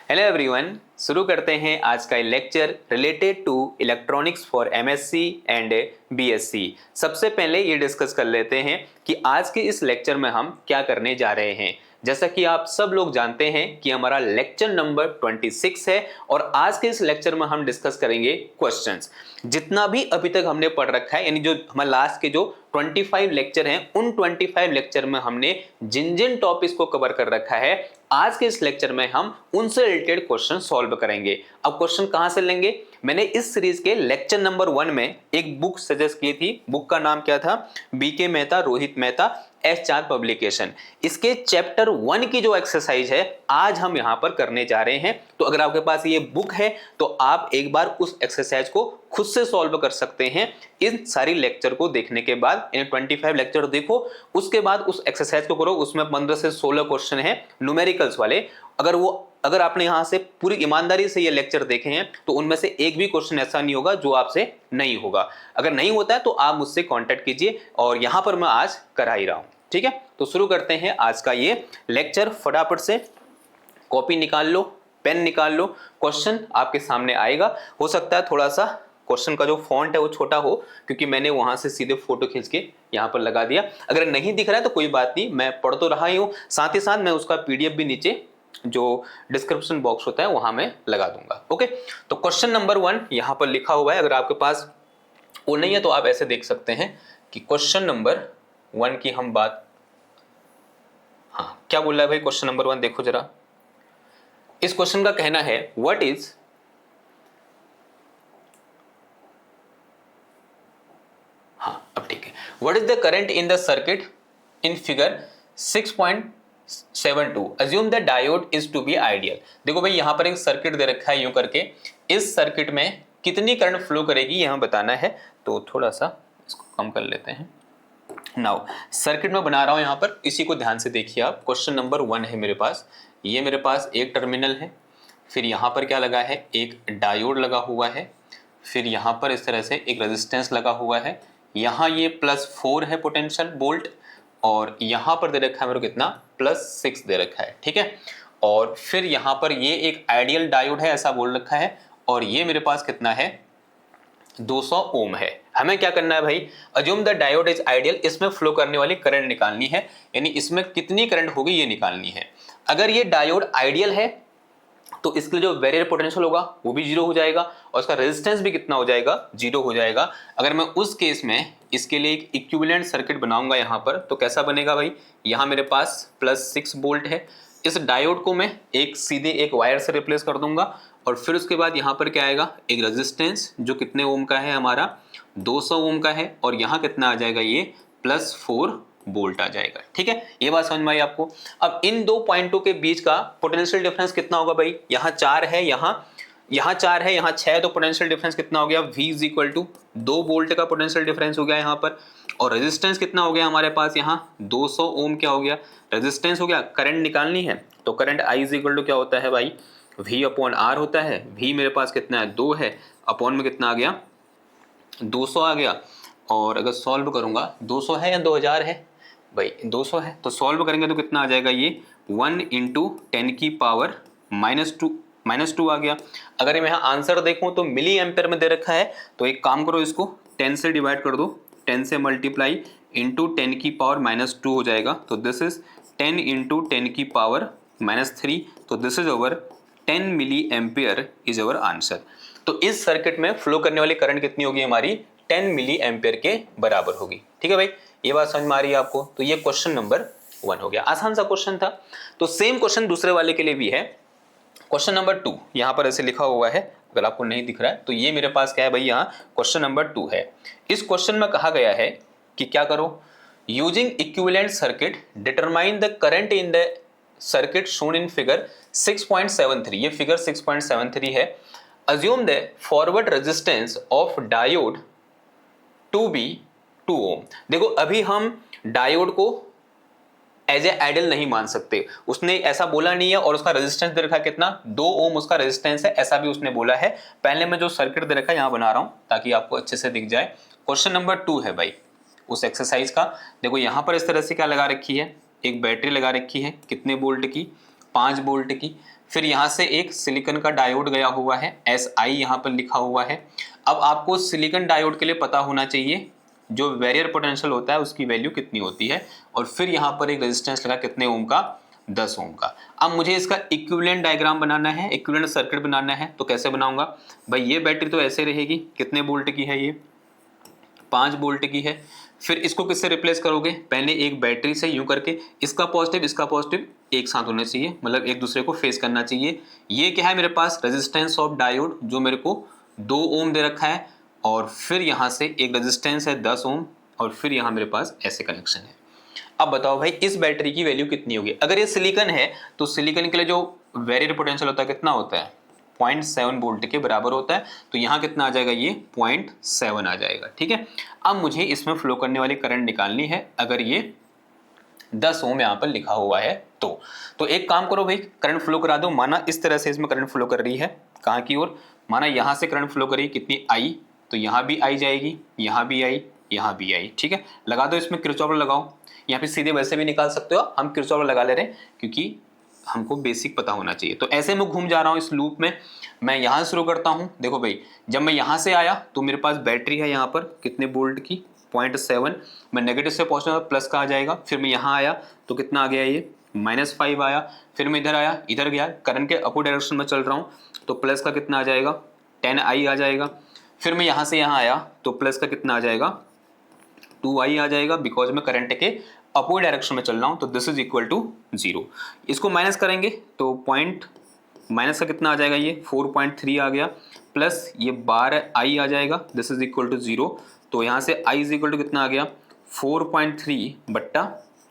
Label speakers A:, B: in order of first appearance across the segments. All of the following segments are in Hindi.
A: हेलो एवरीवन, शुरू करते हैं आज का lecture related to electronics for MSc and BSc. सबसे पहले ये डिस्कस कर लेते हैं कि आज के इस लेक्चर में हम क्या करने जा रहे हैं। जैसा कि आप सब लोग जानते हैं कि हमारा लेक्चर नंबर 26 है और आज के इस लेक्चर में हम डिस्कस करेंगे क्वेश्चंस। जितना भी अभी तक हमने पढ़ रखा है, यानी जो हमारे लास्ट के जो 25 लेक्चर हैं, उन 25 लेक्चर में हमने जिन जिन टॉपिक्स को कवर कर रखा है, आज के इस लेक्चर में हम उनसे रिलेटेड क्वेश्चन सॉल्व करेंगे। अब क्वेश्चन कहां से लेंगे? मैंने इस सीरीज के लेक्चर नंबर 1 में एक बुक सजेस्ट की थी। बुक का नाम क्या था? बीके मेहता, रोहित मेहता, एस चांद पब्लिकेशन। इसके चैप्टर 1 की जो एक्सरसाइज है आज हम यहां पर करने जा रहे हैं। तो अगर आपके पास ये बुक है तो आप एक बार उस एक्सरसाइज को खुद से सॉल्व कर सकते हैं। इन सारी लेक्चर को देखने के बाद, इन 25 लेक्चर देखो, उसके बाद उस एक्सरसाइज को करो। उसमें 15 से 16 क्वेश्चन है न्यूमेरिकल्स वाले। अगर आपने यहां से पूरी ईमानदारी से ये लेक्चर देखे हैं तो उनमें से एक भी क्वेश्चन ऐसा नहीं होगा जो आपसे नहीं होगा। अगर नहीं होता है तो आप मुझसे कांटेक्ट कीजिए और यहां पर मैं आज करा ही रहा हूं। ठीक है, तो शुरू करते हैं आज का ये लेक्चर। फटाफट से कॉपी निकाल लो, पेन निकाल लो। क्वेश्चन आपके सामने आएगा। हो सकता है थोड़ा सा क्वेश्चन का जो फॉन्ट है वो छोटा हो, क्योंकि मैंने वहां से सीधे फोटो खींच के यहां पर लगा दिया। अगर नहीं दिख रहा है तो कोई बात नहीं, मैं पढ़ तो रहा ही हूं, साथ ही साथ मैं उसका पीडीएफ भी नीचे जो डिस्क्रिप्शन बॉक्स होता है वहां में लगा दूंगा। ओके, तो क्वेश्चन नंबर 1 यहां पर लिखा हुआ है। अगर आपके पास वो नहीं है तो आप ऐसे देख सकते हैं कि क्वेश्चन नंबर 1 की हम बात, हाँ क्या बोल रहा है भाई क्वेश्चन नंबर 1? देखो जरा, इस क्वेश्चन का कहना है व्हाट इज, हाँ अब ठीक है, what is the current in the circuit in figure 6.72, assume the diode is to be ideal। देखो भाई यहां पर एक सर्किट दे रखा है यूं करके, इस सर्किट में कितनी करंट फ्लो करेगी यहां बताना है। तो थोड़ा सा इसको कम कर लेते हैं। नाउ सर्किट में बना रहा हूं यहां पर, इसी को ध्यान से देखिए आप। क्वेश्चन नंबर 1 है मेरे पास, ये मेरे पास एक टर्मिनल है, फिर यहां पर क्या लगा है, एक डायोड लगा हुआ है, फिर यहां पर इस तरह से एक रेजिस्टेंस लगा हुआ है, यहां ये +4 है पोटेंशियल वोल्ट, और यहां पर दे रखा है मेरे को कितना, +6 दे रखा है। ठीक है, और फिर यहां पर ये एक आइडियल डायोड है ऐसा बोल रखा है, और ये मेरे पास कितना है, 200 ओम है। हमें क्या करना है भाई, assume the diode is ideal, इसमें फ्लो करने वाली करंट निकालनी है, यानी इसमें कितनी करंट होगी ये निकालनी है। अगर ये डायोड आइडियल है तो इसके लिए जो बैरियर पोटेंशियल होगा वो भी 0 हो जाएगा और इसका रेजिस्टेंस भी कितना हो जाएगा, 0 हो जाएगा। अगर मैं उस केस में इसके लिए एक इक्विवेलेंट सर्किट बनाऊंगा यहाँ पर, तो कैसा बनेगा भाई, यहाँ मेरे पास +6 वोल्ट है, इस डायोड को मैं सीधे एक वायर से रिप्लेस कर दूंगा, और फिर उसके बाद यहाँ पर क्या आएगा, एक रेजिस्टेंस जो कितने ओम का है हमारा, 200 ओम का है, और यहाँ कितना आ जाएगा, ये +4 वोल्ट आ जाएगा। ठीक है, ये बात समझ में आई आपको। अब इन दो पॉइंटों के बीच का पोटेंशियल डिफरेंस कितना होगा भाई, यहाँ 4 है, यहाँ 4 है, यहाँ 6 है, तो पोटेंशियल डिफरेंस कितना हो गया, V = 2 वोल्ट का पोटेंशियल डिफरेंस हो गया यहाँ पर। और रेजिस्टेंस कितना हो गया हमारे पास, यहाँ 200 ओम क्या हो गया, रेजिस्टेंस हो गया। करंट निकालनी है तो करंट I = क्या होता है भाई, V/R होता है। V मेरे पास कितना है, 2 है, अपॉन में कितना आ गया, 200 आ गया। और अगर सॉल्व करूंगा, 200 है या 2000 है भाई, 200 है, तो सॉल्व करेंगे तो कितना आ जाएगा, ये 1 × 10⁻⁻² -2 आ गया। अगर मैं यहाँ आंसर देखूं तो मिली एम्पेयर में दे रखा है, तो एक काम करो, इसको 10 से डिवाइड कर दो, 10 से मल्टीप्लाई इंटू 10⁻⁻² हो जाएगा। तो दिस इज 10 × 10⁻⁻3, तो this is over 10 milli ampere is our answer. तो इस सर्किट में फ्लो करने वाली करंट कितनी होगी हमारी, 10 मिली एम्पेयर के बराबर होगी। ठीक है भाई, ये बात समझ में आ रही है आपको। तो ये क्वेश्चन नंबर 1 हो गया, आसान सा क्वेश्चन था। तो सेम क्वेश्चन दूसरे वाले के लिए भी है। क्वेश्चन नंबर 2 यहाँ पर ऐसे लिखा हुआ है, अगर आपको नहीं दिख रहा है तो ये मेरे पास क्या है भाई, यहाँ क्वेश्चन नंबर 2 है। इस क्वेश्चन में कहा गया है कि क्या करो, using equivalent circuit determine the current in the circuit shown in figure 6.73। ये फिगर 6.73 है। Assume the forward resistance of diode to be 2 ohm. देखो अभी हम डायोड को एज ए आइडियल नहीं मान सकते, उसने ऐसा बोला नहीं है, और उसका रेजिस्टेंस दे रखा है कितना, 2 ओम उसका रेजिस्टेंस है, ऐसा भी उसने बोला है। पहले मैं जो सर्किट दे रखा है यहाँ बना रहा हूं ताकि आपको अच्छे से दिख जाए। क्वेश्चन नंबर 2 है भाई उस एक्सरसाइज का। देखो यहाँ पर इस तरह से क्या लगा रखी है, एक बैटरी लगा रखी है, कितने वोल्ट की, 5 वोल्ट की। फिर यहाँ से एक सिलिकॉन का डायोड गया हुआ है, Si यहाँ पर लिखा हुआ है। अब आपको सिलिकॉन डायोड के लिए पता होना चाहिए जो बैरियर पोटेंशियल होता है उसकी वैल्यू कितनी होती है, और फिर यहाँ पर एक रेजिस्टेंस लगा कितने ओम का, 10 ओम का। अब मुझे इसका इक्विवेलेंट डायग्राम बनाना है, इक्विवेलेंट सर्किट बनाना है। तो कैसे बनाऊंगा भाई, ये बैटरी तो ऐसे रहेगी, कितने वोल्ट की है ये, 5 वोल्ट की है। फिर इसको किससे रिप्लेस करोगे, पहले एक बैटरी से यूं करके, इसका पॉजिटिव एक साथ होने चाहिए, मतलब एक दूसरे को फेस करना चाहिए। ये क्या है मेरे पास, रेजिस्टेंस ऑफ डायोड जो मेरे को 2 ओम दे रखा है, और फिर यहाँ से एक रेजिस्टेंस है 10 ओम, और फिर यहाँ मेरे पास ऐसे कनेक्शन है। अब बताओ भाई इस बैटरी की वैल्यू कितनी होगी। अगर ये सिलिकॉन है तो सिलिकॉन के लिए जो बैरियर पोटेंशियल होता है कितना होता है, 0.7 वोल्ट के बराबर होता है। तो यहाँ कितना आ जाएगा, ये 0.7 आ जाएगा। ठीक है, अब मुझे इसमें फ्लो करने वाली करंट निकालनी है। अगर ये 10 ओम यहाँ पर लिखा हुआ है तो एक काम करो भाई, करंट फ्लो करा दो। माना इस तरह से इसमें करंट फ्लो कर रही है, कहाँ की ओर, माना यहाँ से करंट फ्लो करी, कितनी आई, तो यहाँ भी आई जाएगी, यहाँ भी आई, यहाँ भी आई। ठीक है, लगा दो इसमें किरचॉफ लगाओ, यहाँ पे सीधे वैसे भी निकाल सकते हो, हम किरचॉफ लगा ले रहे हैं क्योंकि हमको बेसिक पता होना चाहिए। तो ऐसे में घूम जा रहा हूँ इस लूप में, मैं यहाँ शुरू करता हूँ। देखो भाई, जब मैं यहाँ से आया तो मेरे पास बैटरी है यहाँ पर कितने वोल्ट की, 0.7। मैं नेगेटिव से पहुँचना प्लस का आ जाएगा। फिर मैं यहाँ आया तो कितना आ गया, ये -5 आया। फिर मैं इधर आया, इधर गया, करंट के अपोजिट डायरेक्शन में चल रहा हूँ, तो प्लस का कितना आ जाएगा, 10i आ जाएगा। फिर मैं यहाँ से यहाँ आया तो प्लस का कितना आ जाएगा, 2i आ जाएगा, बिकॉज मैं करंट के अपोजिट डायरेक्शन में चल रहा हूं। तो दिस इज इक्वल टू 0। इसको माइनस करेंगे तो पॉइंट माइनस का कितना आ जाएगा, ये 4.3 आ गया, प्लस ये 12i आ जाएगा, दिस इज इक्वल टू 0। तो यहाँ से i इज इक्वल टू कितना आ गया, 4.3 बट्टा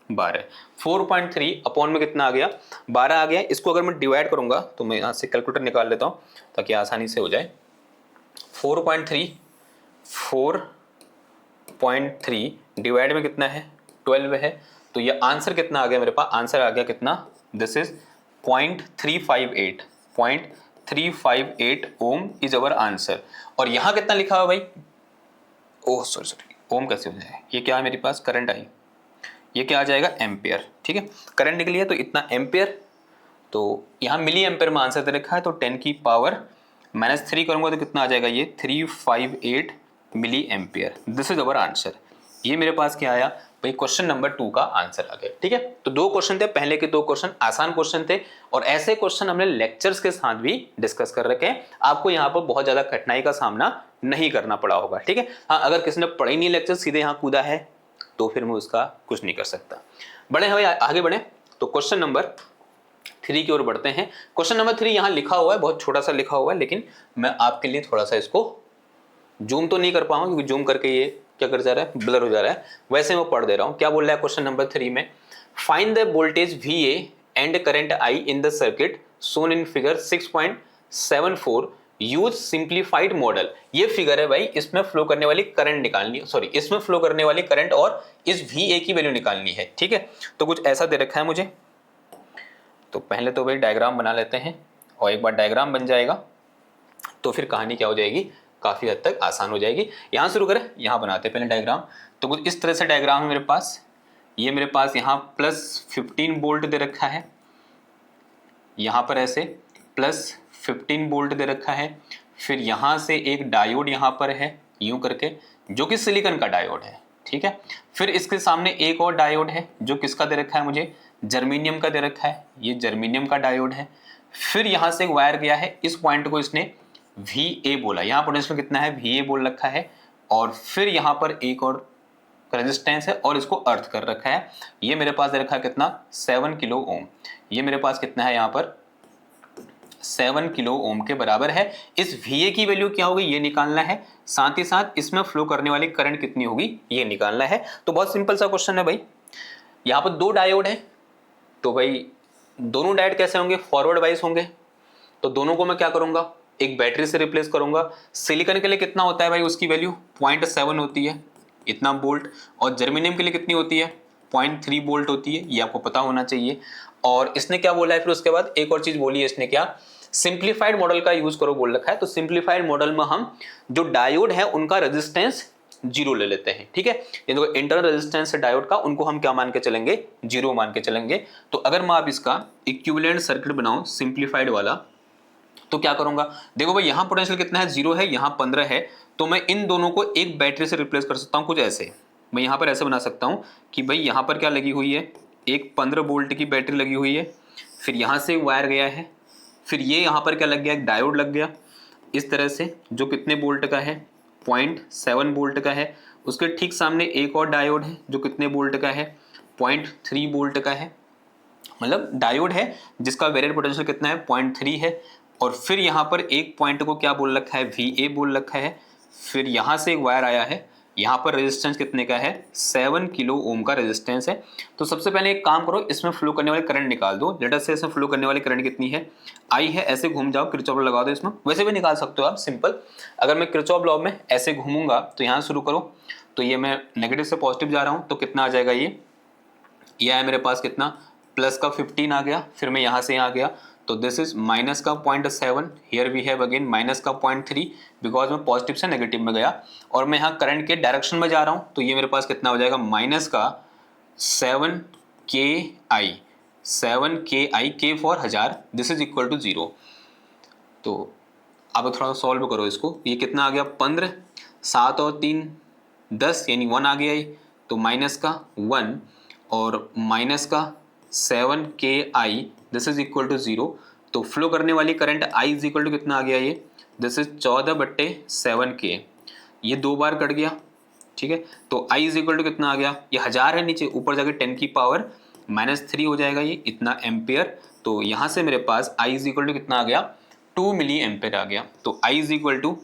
A: 12, 4.3 अपॉन में कितना आ गया, 12 आ गया। इसको अगर मैं डिवाइड करूंगा तो मैं यहाँ से कैलकुलेटर निकाल लेता हूँ ताकि आसानी से हो जाए। 4.3 डिवाइड में कितना है, 12 है। तो ये आंसर कितना आ गया मेरे पास, आंसर आ गया कितना, this is 0.358 ohm is our answer. और यहाँ कितना लिखा हुआ भाई, ओह सॉरी ओम कैसे हो जाए, ये क्या है मेरे पास, करंट आई, ये क्या आ जाएगा, एम्पियर। ठीक है, करंट निकली है तो इतना एम्पियर, तो यहाँ मिली एम्पियर में आंसर दे रखा है, तो 10 की पावर -3 करूंगा तो कितना आ जाएगा, ये 358 milli ampere. This is our answer. ये मेरे पास क्या आया भाई, क्वेश्चन नंबर 2 का आंसर आ गया। ठीक है, तो 2 क्वेश्चन थे, पहले के 2 क्वेश्चन आसान क्वेश्चन थे, और ऐसे क्वेश्चन हमने लेक्चर्स के साथ भी डिस्कस कर रखे हैं। आपको यहाँ पर बहुत ज्यादा कठिनाई का सामना नहीं करना पड़ा होगा। ठीक है, हाँ अगर किसी ने पढ़े नहीं लेक्चर, सीधे यहाँ कूदा है, तो फिर मैं उसका कुछ नहीं कर सकता। बढ़े हैं भाई, आगे बढ़े, तो क्वेश्चन नंबर 3 की ओर बढ़ते हैं। क्वेश्चन नंबर 3 यहाँ लिखा हुआ है, बहुत छोटा सा लिखा हुआ है, लेकिन मैं आपके लिए थोड़ा सा इसको जूम तो नहीं कर पाऊंगा क्योंकि जूम करके ये क्या कर जा रहा है, ब्लर हो जा रहा है। वैसे मैं पढ़ दे रहा हूँ। क्या बोल रहा है क्वेश्चन नंबर 3 में, find the voltage VA and current I in the circuit shown in figure 6.74 use simplified model. ये फिगर है भाई, इसमें फ्लो करने वाली करंट निकालनी, सॉरी इसमें फ्लो करने वाली करंट और इस VA की वैल्यू निकालनी है। ठीक है, तो कुछ ऐसा दे रखा है मुझे। तो पहले तो भाई डायग्राम बना लेते हैं, और एक बार डायग्राम बन जाएगा तो फिर कहानी क्या हो जाएगी, काफी हद तक आसान हो जाएगी। यहाँ शुरू करें, यहाँ बनाते हैं पहले डायग्राम। तो कुछ इस तरह से डायग्राम है मेरे पास। ये मेरे पास यहाँ +15 वोल्ट दे रखा है, यहाँ पर ऐसे +15 वोल्ट दे रखा है। फिर यहाँ से एक डायोड यहाँ पर है यूं करके, जो कि सिलिकॉन का डायोड है। ठीक है, फिर इसके सामने एक और डायोड है जो किसका दे रखा है मुझे, जर्मेनियम का दे रखा है, ये जर्मेनियम का डायोड है। फिर यहाँ से एक वायर गया है, इस पॉइंट को इसने VA बोला, यहाँ पोटेंशियल कितना है, VA बोल रखा है। और फिर यहाँ पर एक और रेजिस्टेंस है और इसको अर्थ कर रखा है। ये मेरे पास दे रखा है कितना, 7 किलो ओम। ये मेरे पास कितना है, यहाँ पर 7 किलो ओम के बराबर है। इस VA की वैल्यू क्या होगी ये निकालना है, साथ ही साथ इसमें फ्लो करने वाली करंट कितनी होगी ये निकालना है। तो बहुत सिंपल सा क्वेश्चन है भाई। यहाँ पर 2 डायोड है, तो भाई दोनों डायोड कैसे होंगे, फॉरवर्ड वाइज होंगे। तो दोनों को मैं क्या करूंगा, एक बैटरी से रिप्लेस करूंगा। सिलिकॉन के लिए कितना होता है भाई, उसकी वैल्यू 0.7 होती है, इतना वोल्ट। और जर्मेनियम के लिए कितनी होती है, 0.3 वोल्ट होती है, ये आपको पता होना चाहिए। और इसने क्या बोला है, फिर उसके बाद एक और चीज बोली है इसने, क्या, सिंप्लीफाइड मॉडल का यूज करो बोल रखा है। तो सिंप्लीफाइड मॉडल में हम जो डायोड है उनका रेजिस्टेंस जीरो ले लेते हैं, ठीक है। ये देखो इंटरनल रेजिस्टेंस है डायोड का, उनको हम क्या मान के चलेंगे, जीरो मान के चलेंगे। तो अगर मैं आप इसका इक्विवेलेंट सर्किट बनाऊं सिंप्लीफाइड वाला, तो क्या करूंगा, देखो भाई यहाँ पोटेंशियल कितना है, जीरो है, यहाँ 15 है, तो मैं इन दोनों को एक बैटरी से रिप्लेस कर सकता हूँ कुछ ऐसे। मैं यहाँ पर ऐसे बना सकता हूँ कि भाई यहाँ पर क्या लगी हुई है, एक 15 वोल्ट की बैटरी लगी हुई है, फिर यहाँ से वायर गया है, फिर ये यहाँ पर क्या लग गया, एक डायोड लग गया इस तरह से, जो कितने वोल्ट का है, 0.7 वोल्ट का है। उसके ठीक सामने एक और डायोड है जो कितने वोल्ट का है, 0.3 वोल्ट का है। मतलब डायोड है जिसका वेरिएबल पोटेंशियल कितना है, 0.3 है। और फिर यहाँ पर एक पॉइंट को क्या बोल रखा है, VA बोल रखा है। फिर यहाँ से एक वायर आया है, यहाँ पर रेजिस्टेंस कितने का है, 7 किलो ओम का रेजिस्टेंस है। तो सबसे पहले एक काम करो, इसमें फ्लो करने वाली करंट निकाल दो। लेट अस से इसमें फ्लो करने वाली करंट कितनी है, I है, ऐसे घूम जाओ, किरचॉफ लॉ लगा दो। इसमें वैसे भी निकाल सकते हो आप सिंपल। अगर मैं किरचॉफ लॉ में ऐसे घूमूंगा तो यहाँ शुरू करो, तो ये मैं नेगेटिव से पॉजिटिव जा रहा हूँ, तो कितना आ जाएगा, ये है मेरे पास कितना, प्लस का 15 आ गया। फिर मैं यहाँ से यहाँ गया, तो दिस इज माइनस का 0.7, here we have again minus का 0.3, बिकॉज मैं पॉजिटिव से नेगेटिव में गया। और मैं यहाँ करंट के डायरेक्शन में जा रहा हूँ, तो ये मेरे पास कितना हो जाएगा, माइनस का 7 KI, K for 1000, this is equal to 0। तो अब थोड़ा सॉल्व करो इसको, ये कितना आ गया, 15, 7 और 3 10, यानी 1 आ गया ये, तो माइनस का 1 और माइनस का 7 KI, this is equal to 0। तो फ्लो करने वाली current I is equal to कितना आ गया, ये दिस इज 14/7K, ये 2 बार कट गया, ठीक है। तो I इज इक्वल टू कितना आ गया, ये 1000 है नीचे, ऊपर जाके 10 की पावर -3 हो जाएगा, ये इतना एम्पियर। तो यहाँ से मेरे पास I इज इक्वल टू कितना आ गया, 2 मिली एम्पियर आ गया। तो I is equal to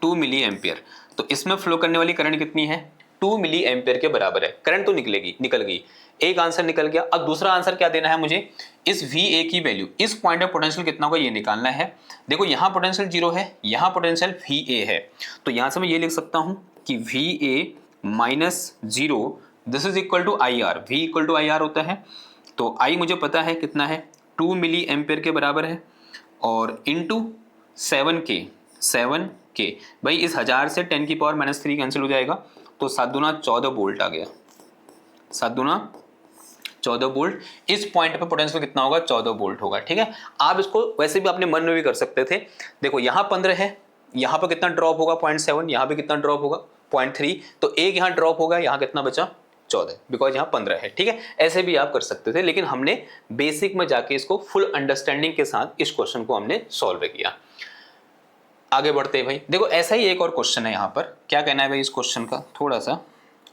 A: 2 milli ampere. तो इसमें फ्लो करने वाली करंट कितनी है, 2 मिली एम्पियर के बराबर है। करंट तो निकल गई, एक आंसर निकल गया। अब दूसरा आंसर क्या देना है मुझे, इस VA की वैल्यू, इस पॉइंट पे पोटेंशियल कितना होगा ये निकालना है। देखो यहाँ पोटेंशियल 0 है, यहाँ पोटेंशियल VA है, तो यहाँ से मैं ये लिख सकता हूँ कि VA minus 0, this is equal to IR, V equal to IR होता है। तो I मुझे पता है कितना है, 2 मिली एम्पियर के बराबर है, और इंटू 7K भाई, इस 1000 से 10 की पावर -3 कैंसिल हो जाएगा, तो 7 दूना 14 वोल्ट आ गया, 7 दूना 14 वोल्ट। इस पॉइंट पे पोटेंशियल कितना होगा, 14 वोल्ट होगा, ठीक है। आप इसको वैसे भी अपने मन में भी कर सकते थे। देखो यहाँ 15 है, यहाँ पर कितना ड्रॉप होगा, 0.7, यहाँ पे कितना ड्रॉप होगा, 0.3, तो एक यहाँ ड्रॉप होगा, यहाँ कितना बचा, 14, बिकॉज यहाँ 15 है, ठीक है। ऐसे भी आप कर सकते थे, लेकिन हमने बेसिक में जाके इसको फुल अंडरस्टैंडिंग के साथ इस क्वेश्चन को हमने सॉल्व किया। आगे बढ़ते हैं भाई, देखो ऐसा ही एक और क्वेश्चन है यहाँ पर, क्या कहना है भाई इस क्वेश्चन का, थोड़ा सा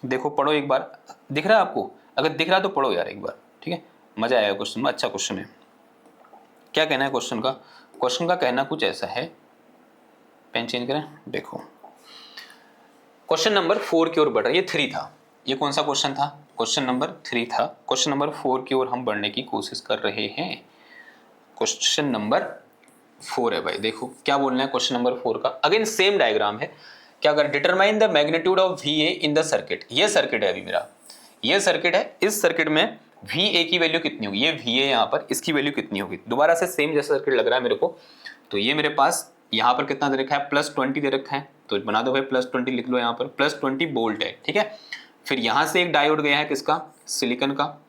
A: देखो, पढ़ो एक बार, दिख रहा है आपको, अगर दिख रहा है तो पढ़ो यार एक बार, ठीक है, मजा आएगा क्वेश्चन में, अच्छा क्वेश्चन है। क्या कहना है क्वेश्चन का, क्वेश्चन का कहना कुछ ऐसा है, पेन चेंज करें, देखो क्वेश्चन नंबर 4 की ओर बढ़ रहा है, ये 3 था, ये कौन सा क्वेश्चन था, क्वेश्चन नंबर 3 था। क्वेश्चन नंबर 4 की ओर हम बढ़ने की कोशिश कर रहे हैं, क्वेश्चन नंबर 4 है भाई। देखो क्या बोलना है क्वेश्चन नंबर 4 का, अगेन सेम डायग्राम है। क्या कर, determine the magnitude of VA in the circuit. ये सर्किट है अभी मेरा, ये सर्किट है, इस सर्किट में VA की वैल्यू कितनी होगी, ये VA यहाँ पर, इसकी वैल्यू कितनी होगी। दोबारा से सेम जैसा सर्किट लग रहा है मेरे को। तो ये मेरे पास यहाँ पर कितना दे रखा है, +20 दे रखा है, तो बना दो भाई +20 लिख लो, यहाँ पर +20 वोल्ट है, ठीक है। फिर यहाँ से एक डायोड गया है किसका, सिलिकॉन का,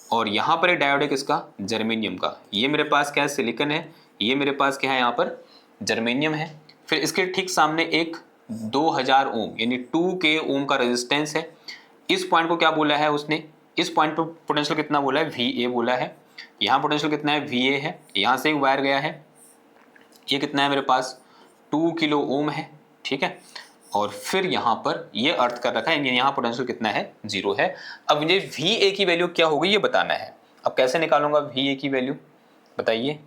A: और यहाँ पर एक डायोड है किसका, जर्मेनियम का। ये मेरे पास क्या है, सिलिकॉन है, ये मेरे पास क्या है यहाँ पर, जर्मेनियम है। फिर इसके ठीक सामने एक 2000 ओम यानी 2K ओम का रेजिस्टेंस है। इस पॉइंट को क्या बोला है उसने, इस पॉइंट पर पोटेंशियल कितना बोला है, VA बोला है। यहाँ पोटेंशियल कितना है, VA है। यहाँ से एक वायर गया है, ये कितना है मेरे पास, 2 किलो ओम है, ठीक है। और फिर यहाँ पर ये अर्थ कर रखा है, यहाँ पोटेंशियल कितना है, 0 है। अब मुझे VA की वैल्यू क्या होगी ये बताना है। अब कैसे निकालूंगा VA की वैल्यू, बताइए।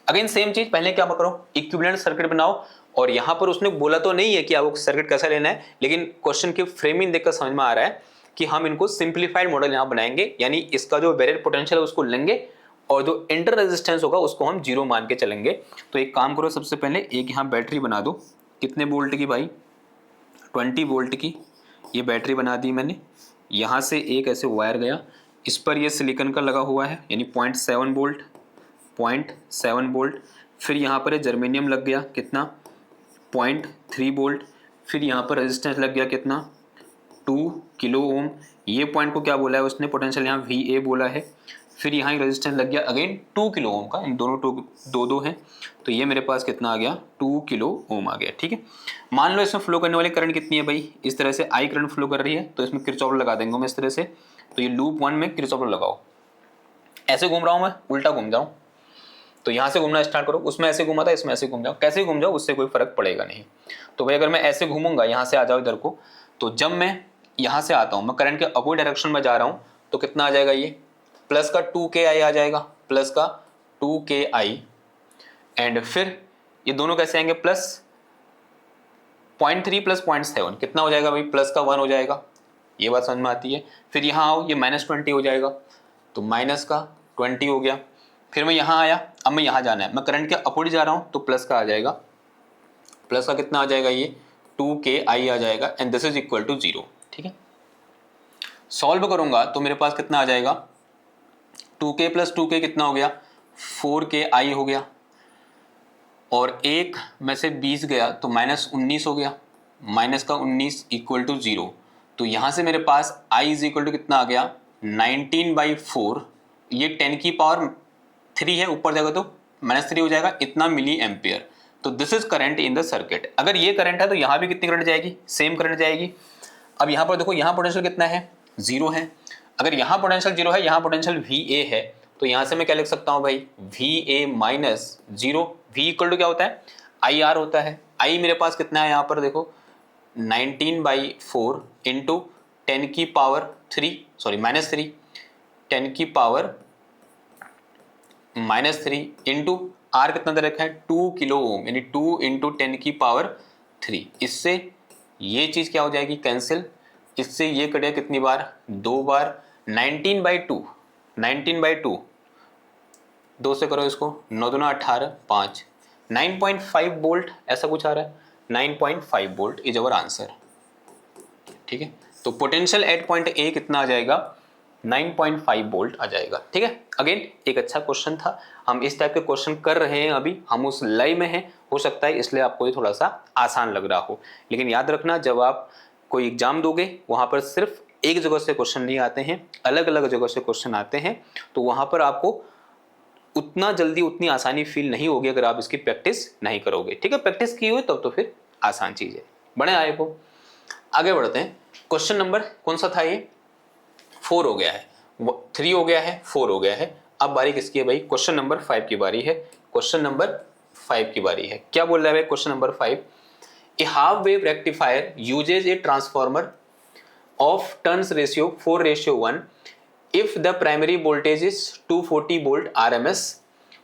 A: अगेन सेम चीज, पहले क्या करो, इक्विवेलेंट सर्किट बनाओ। और यहाँ पर उसने बोला तो नहीं है कि आपको सर्किट कैसा लेना है, लेकिन क्वेश्चन की फ्रेमिंग देखकर समझ में आ रहा है कि हम इनको सिंप्लीफाइड मॉडल यहाँ बनाएंगे, यानी इसका जो वेरिएबल पोटेंशियल है उसको लेंगे और जो इंटर रेजिस्टेंस होगा उसको हम 0 मान के चलेंगे। तो एक काम करो, सबसे पहले एक यहाँ बैटरी बना दो, कितने वोल्ट की भाई, 20 वोल्ट की। ये बैटरी बना दी मैंने। यहाँ से एक ऐसे वायर गया, इस पर ये सिलिकॉन का लगा हुआ है, यानी 0.7 वोल्ट, 0.7 वोल्ट। फिर यहाँ पर जर्मेनियम लग गया, कितना, 0.3 वोल्ट। फिर यहाँ पर रेजिस्टेंस लग गया कितना 2 किलो ओम। ये पॉइंट को क्या बोला है उसने, पोटेंशियल यहाँ VA बोला है। फिर यहाँ ही रेजिस्टेंस लग गया अगेन 2 किलो ओम का, इन दोनों दो दो हैं, तो ये मेरे पास कितना आ गया 2 किलो ओम आ गया। ठीक है, मान लो इसमें फ्लो करने वाली करंट कितनी है भाई, इस तरह से I करंट फ्लो कर रही है, तो इसमें किरचॉफ लॉ लगा देंगे मैं इस तरह से। तो ये लूप 1 में किरचॉफ लॉ लगाओ, ऐसे घूम रहा हूँ मैं, उल्टा घूम जाऊँ, तो यहाँ से घूमना स्टार्ट करो, उसमें ऐसे घूमा था इसमें ऐसे घूम जाओ, कैसे घूम जाओ उससे कोई फर्क पड़ेगा नहीं। तो भाई अगर मैं ऐसे घूमूंगा, यहाँ से आ जाओ इधर को, तो जब मैं यहाँ से आता हूँ, मैं करंट के अपोजिट डायरेक्शन में जा रहा हूँ, तो कितना आ जाएगा, ये प्लस का 2KI आ जाएगा, प्लस का 2KI। एंड फिर ये दोनों कैसे आएंगे, प्लस 0.3 प्लस 0.7 कितना हो जाएगा भाई, प्लस का 1 हो जाएगा। ये बात समझ में आती है। फिर यहाँ आओ, ये -20 हो जाएगा, तो माइनस का 20 हो गया। फिर मैं यहाँ आया, अब मैं यहाँ जाना है, मैं करंट के अपोजिट जा रहा हूँ, तो प्लस का आ जाएगा, प्लस का कितना आ जाएगा, ये 2KI आ जाएगा, and this is equal to 0। ठीक है, सॉल्व करूंगा तो मेरे पास कितना आ जाएगा, 2K प्लस 2K कितना हो गया, 4KI हो गया, और 1 में से 20 गया तो -19 हो गया, माइनस का 19 इक्वल टू 0। तो यहाँ से मेरे पास I इज इक्वल टू कितना आ गया, 19/4, ये 10 की पावर 3 है, ऊपर जाएगा तो -3 हो जाएगा, इतना मिली एम्पियर। तो this is current in the circuit. अगर ये करंट है तो यहाँ भी कितनी करंट जाएगी, सेम करंट जाएगी। अब यहाँ पर देखो, यहाँ पोटेंशियल कितना है, 0 है। अगर यहाँ पोटेंशियल 0 है, यहाँ पोटेंशियल VA है, तो यहाँ से मैं क्या लिख सकता हूँ भाई, VA minus 0। V equal to क्या होता है, IR होता है। I मेरे पास कितना है यहाँ पर देखो, 19/4 इंटू 10 की पावर 3, सॉरी -3, 10 की पावर -3 इंटू R कितना दे रखा है, 2 किलो ओम, यानी 2 इंटू 10 की पावर 3। इससे ये चीज क्या हो जाएगी, कैंसिल। इससे ये कटेगा कितनी बार, 2 बार। 19/2, 19/2, 2 से करो इसको, 9 दूना 18, 5, 9.5 वोल्ट ऐसा कुछ आ रहा है, 9.5 वोल्ट इज अवर आंसर। ठीक है, तो पोटेंशियल एट पॉइंट ए कितना आ जाएगा, 9.5 वोल्ट आ जाएगा। ठीक है, अगेन एक अच्छा क्वेश्चन था, हम इस टाइप के क्वेश्चन कर रहे हैं, अभी हम उस लय में हैं, हो सकता है इसलिए आपको ये थोड़ा सा आसान लग रहा हो। लेकिन याद रखना, जब आप कोई एग्जाम दोगे वहां पर सिर्फ एक जगह से क्वेश्चन नहीं आते हैं, अलग अलग जगह से क्वेश्चन आते हैं, तो वहां पर आपको उतना जल्दी उतनी आसानी फील नहीं होगी अगर आप इसकी प्रैक्टिस नहीं करोगे। ठीक है, प्रैक्टिस की हुई तब तो फिर आसान चीज है। बड़े आए को आगे बढ़ते हैं। क्वेश्चन नंबर कौन सा था, ये 4 हो गया है, 3 हो गया है, 4 हो गया है। अब बारी किसकी है भाई, क्वेश्चन नंबर 5 की बारी है। क्वेश्चन नंबर 5 की बारी है, क्या बोल रहा है भाई question number 5, A half wave rectifier usage A transformer of turns ratio 4:1 if the primary voltage is 240 volt RMS.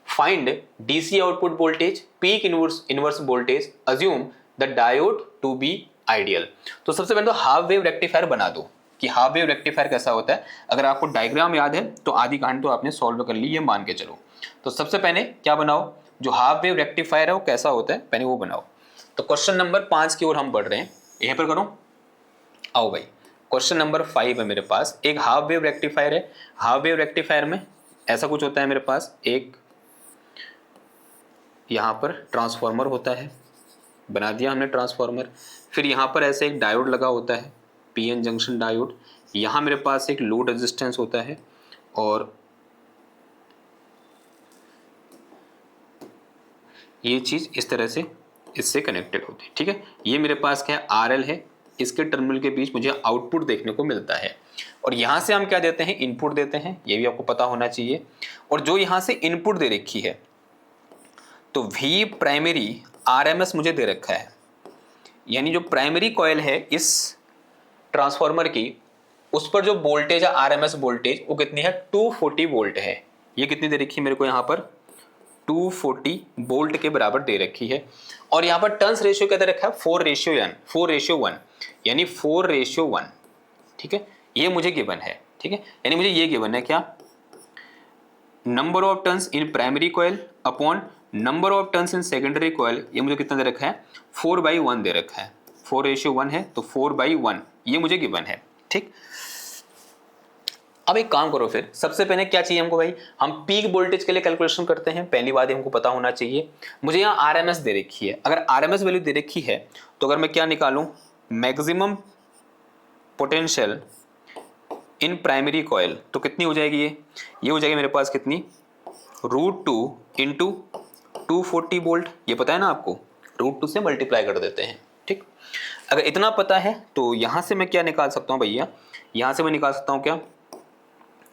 A: Find DC output voltage, peak inverse voltage, assume the diode to be ideal. तो सबसे पहले तो हाफ वेव रेक्टिफायर बना दो कि हाफ वेव रेक्टिफायर कैसा होता है। अगर आपको डायग्राम याद है तो आधी कहानी तो आपने सॉल्व कर ली, ये मान के चलो। तो सबसे पहले क्या बनाओ, जो हाफ वेव रेक्टिफायर है वो कैसा होता है पहले वो बनाओ। तो क्वेश्चन नंबर 5 की ओर हम बढ़ रहे हैं, यहीं पर करो। आओ भाई, क्वेश्चन नंबर 5 है मेरे पास, एक हाफ वेव रेक्टिफायर है। हाफ वेव रेक्टिफायर में ऐसा कुछ होता है मेरे पास, एक यहाँ पर ट्रांसफार्मर होता है, बना दिया हमने ट्रांसफार्मर। फिर यहाँ पर ऐसे एक डायोड लगा होता है, पीएन जंक्शन डायोड। यहाँ मेरे पास एक लोड रेजिस्टेंस होता है और ये चीज़ इस तरह से इससे कनेक्टेड होती है। ठीक है, ये मेरे पास क्या है, आरएल है, इसके टर्मिनल के बीच मुझे आउटपुट देखने को मिलता है। और यहाँ से हम क्या देते हैं, इनपुट देते हैं, ये भी आपको पता होना चाहिए। और जो यहाँ से इनपुट दे रखी है तो V प्राइमरी RMS मुझे दे रखा है, यानी जो प्राइमरी कॉइल है इस ट्रांसफार्मर की, उस पर जो वोल्टेज है RMS वोल्टेज वो कितनी है, 240 वोल्ट है। ये कितनी दे रखी है मेरे को यहाँ पर, 240 वोल्ट के बराबर दे रखी है। और यहाँ पर टर्न्स रेशियो क्या दे रखा है, 4:1, यानी 4:1। ठीक है, ये मुझे गिवन है। ठीक है, यानी मुझे ये गिवन है क्या, number of turns in primary coil upon number of turns in secondary coil. ये मुझे कितना दे रखा है, 4/1 दे रखा है, 4:1 है तो 4/1 ये मुझे गिवन है। ठीक, अब एक काम करो, फिर सबसे पहले क्या चाहिए हमको भाई, हम पीक वोल्टेज के लिए कैलकुलेशन करते हैं। पहली बात हमको पता होना चाहिए, मुझे यहाँ आरएमएस दे रखी है। अगर आरएमएस वैल्यू दे रखी है तो अगर मैं क्या निकालूं, maximum potential in primary coil, तो कितनी हो जाएगी ये हो जाएगी मेरे पास कितनी, √2 इंटू 240 वोल्ट। ये पता है ना आपको, √2 से मल्टीप्लाई कर देते हैं। ठीक, अगर इतना पता है तो यहाँ से मैं क्या निकाल सकता हूँ भैया, यहाँ से मैं निकाल सकता हूँ क्या,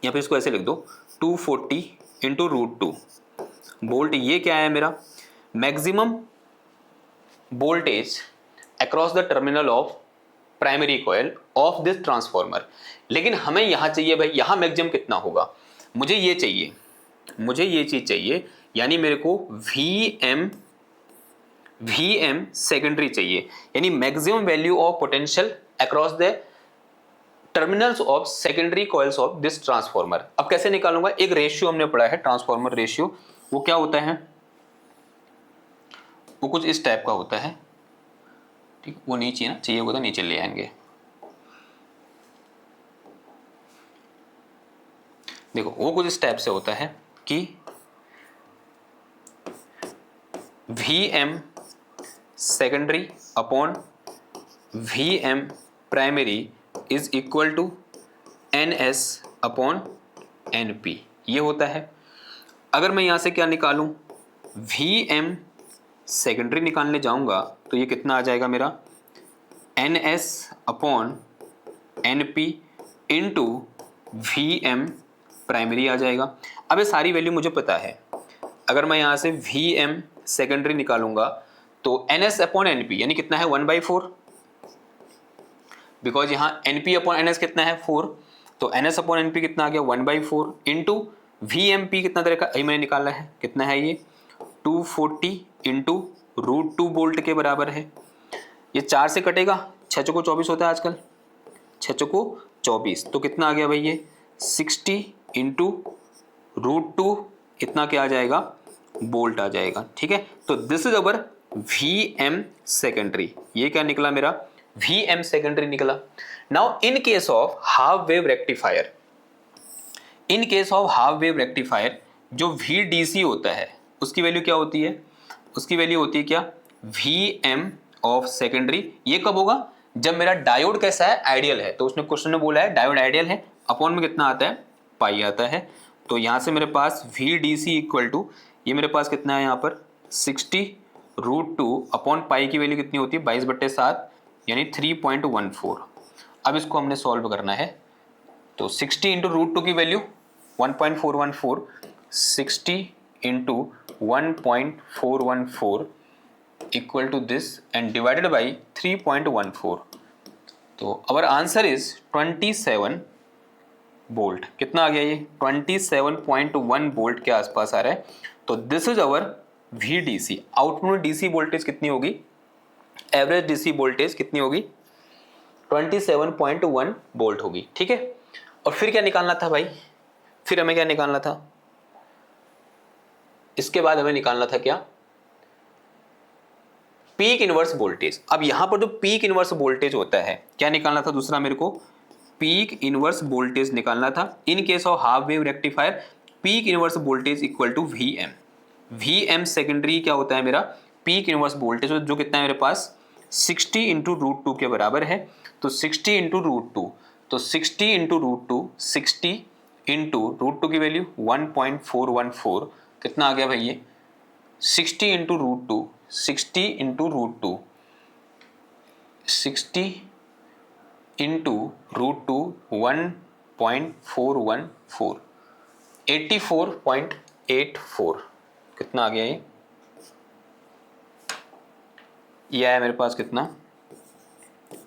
A: या फिर इसको ऐसे लिख दो 240 इंटू √2 वोल्ट। ये क्या है मेरा, maximum voltage across the terminal of primary coil of this transformer. लेकिन हमें यहाँ चाहिए भाई, यहाँ मैक्सिमम कितना होगा, मुझे ये चाहिए, मुझे ये चीज चाहिए, यानी मेरे को वीएम सेकेंडरी चाहिए, यानी maximum value of potential across the terminals of secondary coils of this transformer. अब कैसे निकालूंगा, एक रेशियो हमने पढ़ा है ट्रांसफॉर्मर रेशियो, वो क्या होता है, वो कुछ इस टाइप का होता है। ठीक, वो नहीं चाहिए ना, चाहिए होगा तो नीचे ले आएंगे। देखो वो कुछ इस टाइप से होता है कि VM secondary upon VM primary is equal to NS upon NP, ये होता है। अगर मैं यहां से क्या निकालूं, VM सेकेंडरी निकालने जाऊंगा तो ये कितना आ जाएगा मेरा, NS upon NP into VM primary आ जाएगा। अब ये सारी वैल्यू मुझे पता है, अगर मैं यहाँ से VM सेकेंडरी निकालूंगा तो NS अपॉन NP यानी कितना है 1/4, बिकॉज यहाँ NP अपॉन NS कितना है 4, तो NS अपॉन NP कितना आ गया 1/4 इंटू VMP कितना तरह का मैंने निकाला है, कितना है ये 240 इंटू √2 वोल्ट के बराबर है। ये 4 से कटेगा, 6 चौको 24 होता है आजकल, 6 चौको 24, तो कितना आ गया भाई ये 60 इंटू √2, इतना क्या आ जाएगा, वोल्ट आ जाएगा। ठीक है, तो this is our VM secondary, ये क्या निकला मेरा, VM सेकेंडरी निकला। Now in case of half wave rectifier, in case of half wave rectifier जो VDC होता है उसकी वैल्यू क्या होती है, उसकी वैल्यू होती है क्या, VM ऑफ सेकेंडरी। ये कब होगा, जब मेरा डायोड कैसा है, आइडियल है। तो उसने क्वेश्चन में बोला है डायोड आइडियल है, अपॉन में कितना आता है, पाई आता है। तो यहां से मेरे पास VDC इक्वल टू, ये मेरे पास कितना है यहाँ पर 60 √2 अपॉन पाई की वैल्यू कितनी होती है 22/7 यानी 3.14। अब इसको हमने सॉल्व करना है, तो 60 इंटू √2 की value 1.414, 60 into 1.414 equal to this and divided by 3.14। तो अवर आंसर इज 27 वोल्ट। कितना आ गया ये 27.1 वोल्ट के आसपास आ रहा है। तो this is our VDC। Output DC voltage कितनी होगी, एवरेज DC वोल्टेज कितनी होगी 27.1 वोल्ट होगी। ठीक है, और फिर क्या निकालना था भाई, फिर हमें क्या निकालना था, इसके बाद हमें निकालना था क्या, पीक इनवर्स वोल्टेज। अब यहां पर जो पीक इनवर्स वोल्टेज होता है, क्या निकालना था दूसरा, मेरे को पीक इनवर्स वोल्टेज निकालना था। In case of half wave rectifier peak inverse voltage equal to VM secondary क्या होता है मेरा, पीक इनवर्स वोल्टेज, जो कितना है मेरे पास 60 इंटू √2 के बराबर है। तो 60 इंटू √2, तो 60 इंटू √2, 60 इंटू √2 की वैल्यू 1.414, कितना आ गया भाई ये 60 इंटू √2, 60 इंटू √2, 60 इंटू √2 1.414, 84.84, कितना आ गया ये आया मेरे पास कितना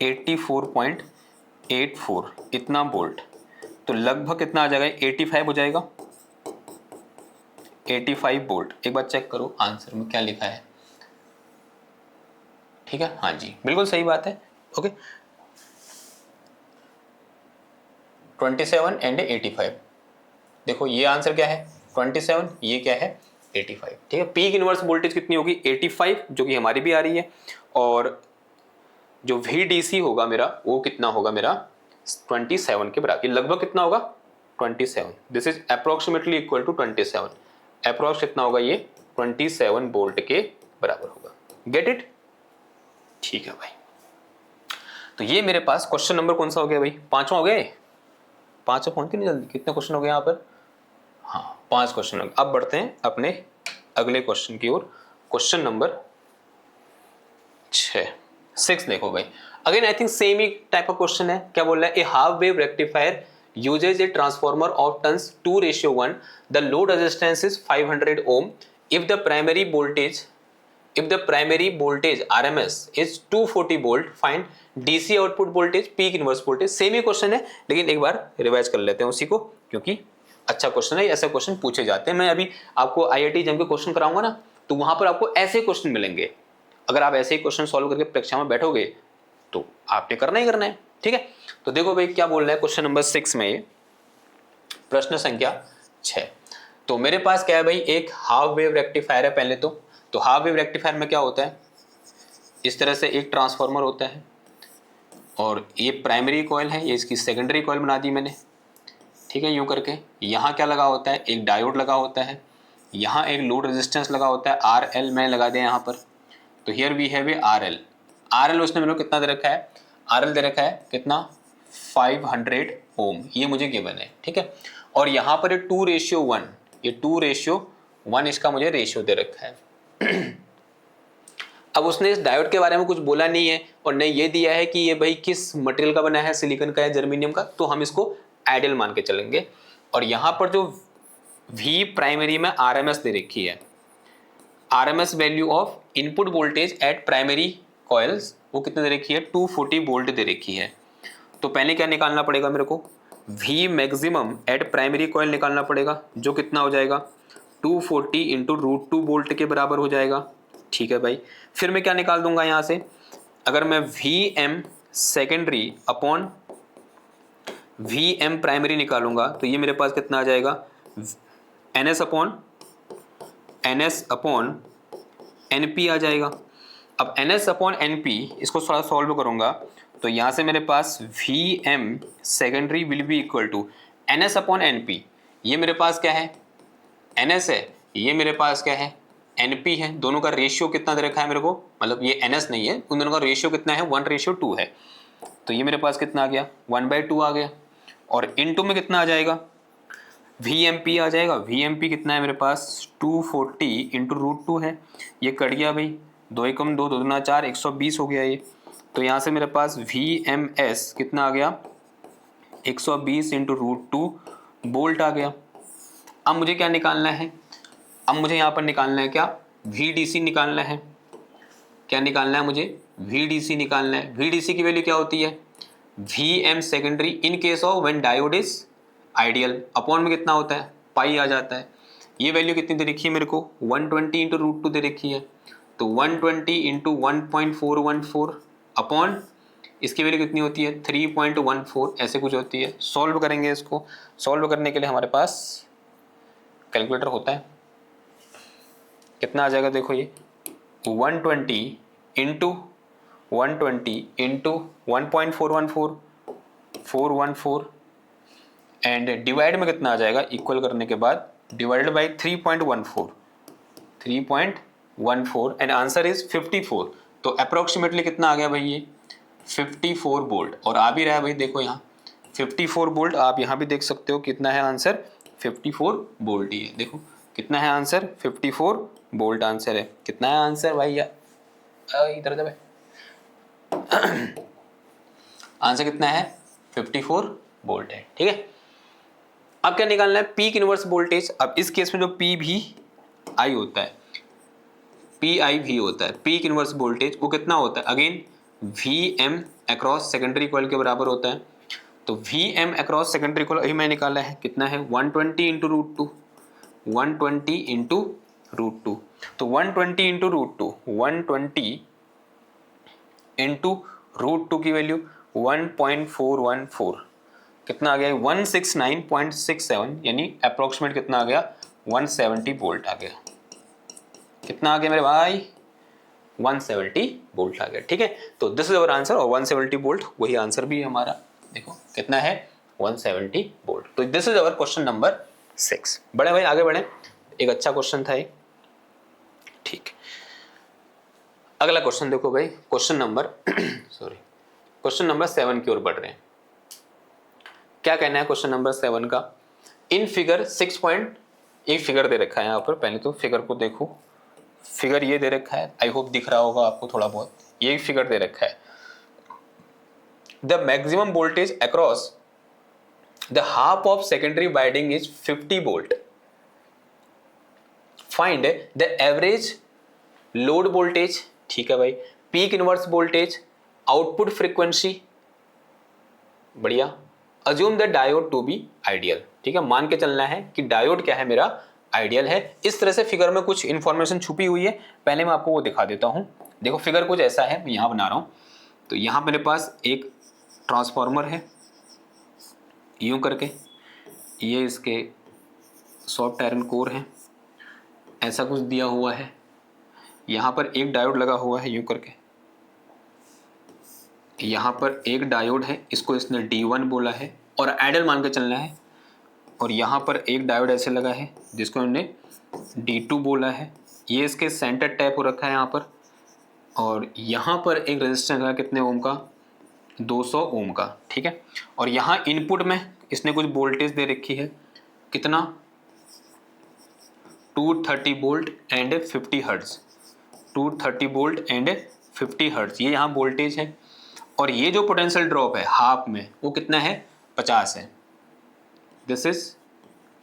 A: 84.84, इतना वोल्ट। तो लगभग कितना आ जाएगा 85 हो जाएगा, 85 वोल्ट। एक बार चेक करो आंसर में क्या लिखा है। ठीक है, हाँ जी बिल्कुल सही बात है। ओके, 27 एंड 85, देखो ये आंसर क्या है 27, ये क्या है 85। ठीक है, पीक इनवर्स वोल्टेज कितनी होगी 85, जो कि हमारी भी आ रही है, और जो VDC होगा मेरा वो कितना होगा मेरा 27 के बराबर, लगभग कितना होगा 27, this is approximately equal to 27। Approx कितना होगा ये 27 वोल्ट के बराबर होगा। Get it? ठीक है भाई। तो ये मेरे पास क्वेश्चन नंबर कौन सा हो गया भाई? 5वां हो गया। 5वां पहुंच के नहीं जल्दी, कितने क्वेश्चन हो गए यहाँ पर? हाँ 5 क्वेश्चन हो गए। अब बढ़ते हैं अपने अगले क्वेश्चन की ओर। क्वेश्चन नंबर 6 देखो भाई। अगेन आई थिंक सेम ही टाइप का क्वेश्चन है। क्या बोल रहा है? A half wave rectifier uses a transformer of turns 2:1. The load resistance is 500 ohm. If the primary voltage RMS is 240 volt, find DC output voltage, peak inverse voltage। Same ही क्वेश्चन है, लेकिन एक बार रिवाइज कर लेते हैं उसी को, क्योंकि अच्छा क्वेश्चन है। ऐसे क्वेश्चन पूछे जाते हैं। मैं अभी आपको IIT जम के क्वेश्चन कराऊंगा ना, तो वहां पर आपको ऐसे क्वेश्चन मिलेंगे। अगर आप ऐसे ही क्वेश्चन सॉल्व करके परीक्षा में बैठोगे तो आपने करना ही करना है। ठीक है, तो देखो भाई क्या बोल रहा है क्वेश्चन नंबर 6 में, ये प्रश्न संख्या 6। तो मेरे पास क्या है भाई, एक हाफ वेव रेक्टिफायर है पहले तो हाफ वेव रेक्टिफायर में क्या होता है, इस तरह से एक ट्रांसफार्मर होता है और ये प्राइमरी कॉइल है, ये इसकी सेकेंडरी कॉइल बना दी मैंने। ठीक है, यूं करके यहाँ क्या लगा होता है, एक डायोड लगा होता है, यहाँ एक लोड रेजिस्टेंस लगा होता है RL, मैंने लगा दिया यहाँ पर। तो here we have a RL उसने मेरे को कितना दे रखा है, RL दे रखा है कितना 500 ओम, ये मुझे गिवन है। ठीक है, और यहाँ पर 2:1, ये 2:1 इसका मुझे रेशियो दे रखा है। अब उसने इस डायोड के बारे में कुछ बोला नहीं है और नहीं ये दिया है कि ये भाई किस मटेरियल का बना है, सिलिकॉन का है, जर्मेनियम का, तो हम इसको आइडियल मान के चलेंगे। और यहाँ पर जो V प्राइमरी में RMS दे रखी है, RMS value of input voltage at primary coils, वो कितने दे रखी है, 240 वोल्ट दे रखी है। तो पहले क्या निकालना पड़ेगा मेरे को, V maximum eight primary coil निकालना पड़ेगा, जो कितना हो जाएगा 240 इंटू √2 वोल्ट के बराबर हो जाएगा। ठीक है भाई, फिर मैं क्या निकाल दूंगा यहाँ से, अगर मैं VM secondary upon VM primary निकालूंगा तो ये मेरे पास कितना आ जाएगा, NS अपॉन NP आ जाएगा। अब NS अपॉन NP इसको थोड़ा सॉल्व करूंगा तो यहाँ से मेरे पास VM secondary will be equal to NS upon NP। ये मेरे पास क्या है, NS है, ये मेरे पास क्या है, NP है। दोनों का रेशियो कितना दे रखा है मेरे को, मतलब ये NS नहीं है, उन दोनों का रेशियो कितना है, 1:2 है। तो ये मेरे पास कितना आ गया, 1/2 आ गया। और इनटू में कितना आ जाएगा, VMP आ जाएगा। VMP कितना है मेरे पास, 240 इंटू √2 है, ये कट गया भाई, 2 एकम 2, 2 दूना 4, 120 हो गया ये। तो यहाँ से मेरे पास VMS कितना आ गया, 120 इंटू √2 वोल्ट आ गया। अब मुझे क्या निकालना है, अब मुझे यहाँ पर निकालना है क्या, VDC निकालना है। क्या निकालना है मुझे, VDC निकालना है। VDC की वैल्यू क्या होती है, VM secondary in case of when diode is ideal, upon में कितना होता है, पाई आ जाता है। ये वैल्यू कितनी दे रखी है मेरे को, 120 इंटू √2 दे रखी है। तो 120 इंटू 1.414 अपॉन इसकी वैल्यू कितनी होती है, 3.14 ऐसे कुछ होती है। सॉल्व करेंगे, इसको सॉल्व करने के लिए हमारे पास कैलकुलेटर होता है। कितना आ जाएगा देखो, ये 120 इंटू 1.414 414 एंड डिवाइड में कितना आ जाएगा, इक्वल करने के बाद divided by 3.14 and answer is 54। तो अप्रोक्सीमेटली कितना आ गया भाई, ये 54 वोल्ट। और आ भी रहा है भाई, देखो यहाँ 54 वोल्ट, आप यहाँ भी देख सकते हो कितना है आंसर, 54 वोल्ट ही है। देखो कितना है आंसर, 54 वोल्ट आंसर है। कितना है आंसर भाई, इधर दे भाई, आंसर कितना है, 54 वोल्ट है। ठीक है, अब क्या निकालना है, पीक इनवर्स वोल्टेज। अब इस केस में जो P भी आई होता है, PIV होता है, पीक इनवर्स वोल्टेज, वो कितना होता है, again VM across secondary coil के बराबर होता है। तो VM अक्रॉस सेकेंडरी कॉइल अभी मैं निकाला है, कितना है 120 इंटू √2, 120 इंटू √2। तो 120 इंटू √2, 120 इंटू √2 की वैल्यू 1.414, कितना आ गया, 169.67, यानी अप्रोक्सीमेट कितना आ गया, 170 वोल्ट आ गया। कितना आ गया मेरे भाई, 170 वोल्ट आ गया। ठीक है, तो दिस इज अवर आंसर, और 170 वोल्ट वही आंसर भी है हमारा। देखो कितना है, 170 वोल्ट। तो this is our question number 6। बड़े भाई आगे बढ़े, एक अच्छा क्वेश्चन था ये, ठीक। अगला क्वेश्चन देखो भाई, question number sorry question number 7 की ओर बढ़ रहे हैं। क्या कहना है क्वेश्चन नंबर 7 का? इन फिगर 6 पॉइंट, एक फिगर दे रखा है यहाँ पर, पहले तो फिगर को देखो। फिगर ये दे रखा है, आई होप दिख रहा होगा आपको थोड़ा बहुत। ये फिगर दे रखा है, the maximum voltage across the half of secondary winding is 50 volt. Find the average load voltage, ठीक है भाई, peak inverse voltage, output frequency, बढ़िया, assume the diode to be ideal, ठीक है, मान के चलना है कि डायोड क्या है मेरा, आइडियल है। इस तरह से फिगर में कुछ इंफॉर्मेशन छुपी हुई है, पहले मैं आपको वो दिखा देता हूं। देखो फिगर कुछ ऐसा है, मैं यहां बना रहा हूं। तो यहां मेरे पास एक ट्रांसफार्मर है, यूं करके, ये इसके सॉफ्ट आयरन कोर है, ऐसा कुछ दिया हुआ है। यहां पर एक डायोड लगा हुआ है यूं करके, यहां पर एक डायोड है, इसको इसने D1 बोला है और आइडियल मान के चलना है। और यहाँ पर एक डायोड ऐसे लगा है जिसको हमने D2 बोला है, ये इसके सेंटर टैप हो रखा है यहाँ पर। और यहाँ पर एक रेजिस्टेंस है कितने ओम का, 200 ओम का, ठीक है। और यहाँ इनपुट में इसने कुछ वोल्टेज दे रखी है, कितना, 230 volt and 50 hertz, 230 volt and 50 hertz, ये यहाँ वोल्टेज है। और ये जो पोटेंशियल ड्रॉप है हाफ में, वो कितना है, 50 है। दिस इज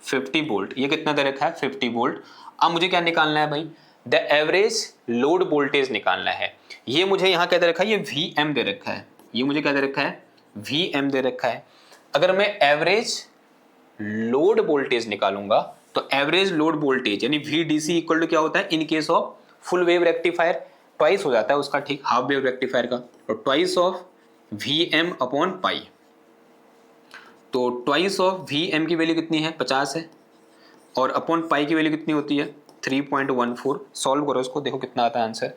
A: 50 वोल्ट, ये कितना दे रखा है, 50 वोल्ट। अब मुझे क्या निकालना है भाई, द एवरेज लोड वोल्टेज निकालना है। ये मुझे यहाँ क्या दे रखा है, ये Vm दे रखा है, ये मुझे क्या दे रखा है, Vm दे रखा है। अगर मैं एवरेज लोड वोल्टेज निकालूंगा तो एवरेज लोड वोल्टेज यानी VDC इक्वल टू क्या होता है, in case of full wave rectifier twice हो जाता है उसका, ठीक, हाफ वेव रेक्टिफायर का, और twice of Vm upon pi. तो ट्वाइस ऑफ Vm की वैल्यू कितनी है, 50 है, और अपॉन पाई की वैल्यू कितनी होती है, 3.14। सॉल्व करो इसको, देखो कितना आता है आंसर।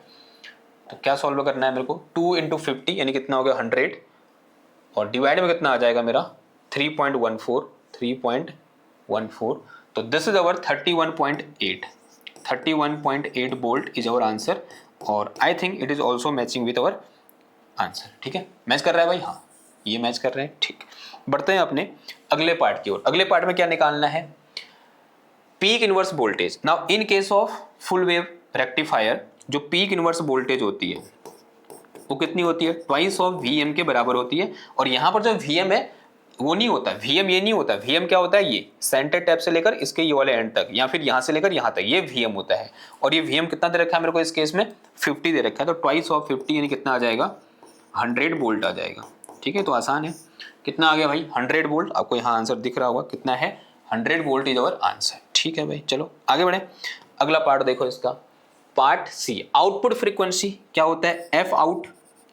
A: तो क्या सॉल्व करना है मेरे को, 2 × 50 यानी कितना हो गया, 100, और डिवाइड में कितना आ जाएगा मेरा, 3.14, 3.14। तो this is our 31.8 volt is our answer. और I think it is also matching with our answer, ठीक है, मैच कर रहा है भाई, हाँ ये मैच कर रहे हैं, ठीक। बढ़ते हैं अपने अगले पार्ट की ओर। अगले पार्ट में क्या निकालना है, peak inverse voltage. Now in case of full wave rectifier जो पीक इनवर्स वोल्टेज होती है वो कितनी होती है, ट्वाइस ऑफ Vm के बराबर होती है। और यहाँ पर जो Vm है वो नहीं होता, Vm ये नहीं होता, Vm क्या होता है, ये सेंटर टैप से लेकर इसके ये वाले एंड तक, या फिर यहाँ से लेकर यहाँ तक, ये Vm होता है। और ये Vm कितना दे रखा है मेरे को, इस केस में 50 दे रखा है। तो ट्वाइस ऑफ 50 यानी कितना आ जाएगा, 100 वोल्ट आ जाएगा, ठीक है। तो आसान है, कितना आ गया भाई, 100 वोल्ट। आपको यहाँ आंसर दिख रहा होगा कितना है, 100 वोल्ट इज अवर आंसर, ठीक है भाई। चलो आगे बढ़े, अगला पार्ट देखो इसका, पार्ट सी, आउटपुट फ्रीक्वेंसी क्या होता है, F out